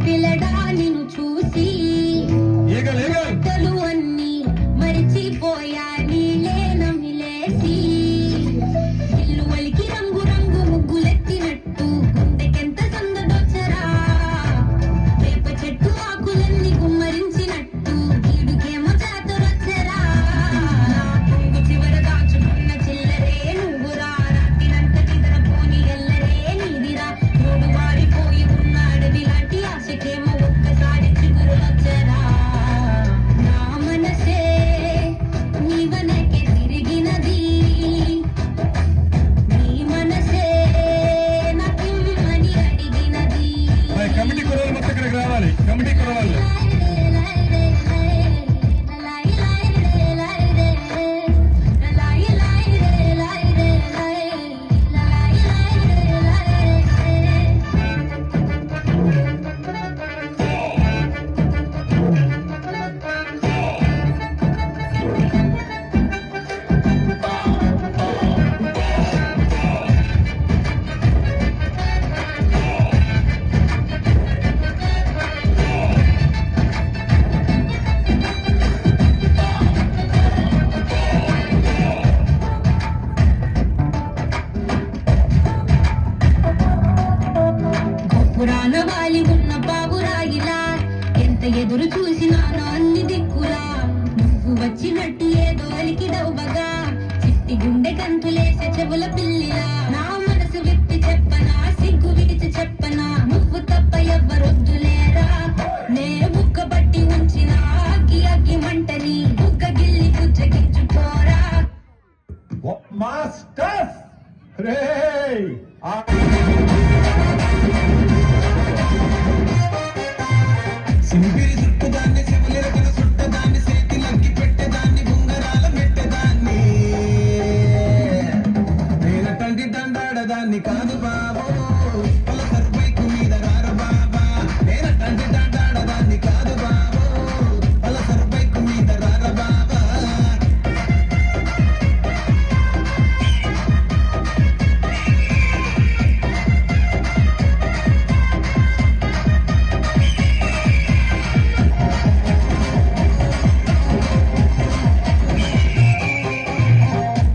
పిల్లడా నిన్ను చూసి బట్టలు అన్ని మరిచిపోయా నీలే నమిలేసి ఇల్లు వలికి రంగు రంగు ముగ్గులెత్తినట్టు గుండెకెంత సందడొచ్చరా వేప చెట్టు ఆకులన్నీ గుమ్మరించినట్టు గీడుకేమో జాతరొచ్చరా కొంగు చివర దాచుకున్న చిల్లరే నువ్వురా రాత్రినంత నిద్రపోని ఎల్లరే నీదిరా రోడ్డు వారిపోయి ఉన్న అడవి లాంటి ఆశకేమో ఒక్కసారి చిగురులొచ్చరా నా మనసే నీవనకే తిరిగినది నీ మనసే నాకిమ్మని అడిగినది కమిటీ కుర్రాళ్ళు మొత్తం ఇక్కడికి రావాలి. కమిటీ కుర్రాళ్ళు పురాణ వాలి ఉన్న బాబురాయిలా ఎంత ఎదురు చూసినానో అన్ని దిక్కులా నువ్వు వచ్చినట్టు ఏదో అలికి దవ్వగా చిట్టి గుండె కంతులేసే చెవుల పిల్లిలా నా మనసు విప్పి చెప్పనా సిగ్గు విడిచి చెప్పనా నువ్వు తప్ప ఎవ్వరొద్దులేరా నే బుక్క పట్టి ఉంచిన అగ్గి అగ్గి మంటని బుగ్గ గిల్లి గుజ్జగించుకోరా మాస్టర్స్ రే సింపిరి చుట్టదాన్ని శివులిరకన చుట్టదాన్ని చేతిలకి పెట్టేదాన్ని గుంగరాల పెట్టేదాన్ని నేనటంటి దండాడదాన్ని కాదు బాబో పలసర్ బైకు మీద రార బాబా నేనటంటి దండాడదాన్ని కాదు బాబో పలసర్ బైకు మీద రార బాబా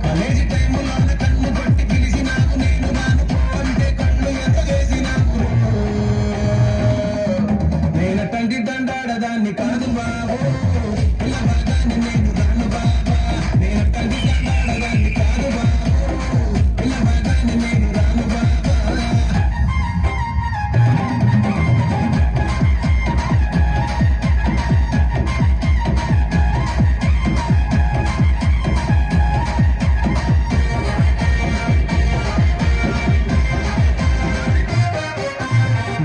కాలేజీ టైములోన కన్ను కొట్టి పిలిచినావు నేను రాను పో అంటే కళ్ళు ఎర్రగేసినావు నేనటంటి దండాడదాన్ని కాదు బాబో పిల్లవాగాన్ని నేను రాను బాబా నేనటంటి దండాడదాన్ని కాదు బాబో పిల్లవాగాన్ని నేను రాను బాబా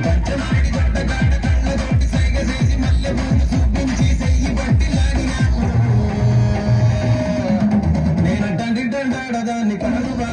దంచనాడి దొడ్డగాడ కళ్ళతోటి సైగ చేసి మల్లె పూలు చూపించి చెయ్యి పట్టి లాగినావు నేనటంటి దండాడదాన్ని కాదు బాబా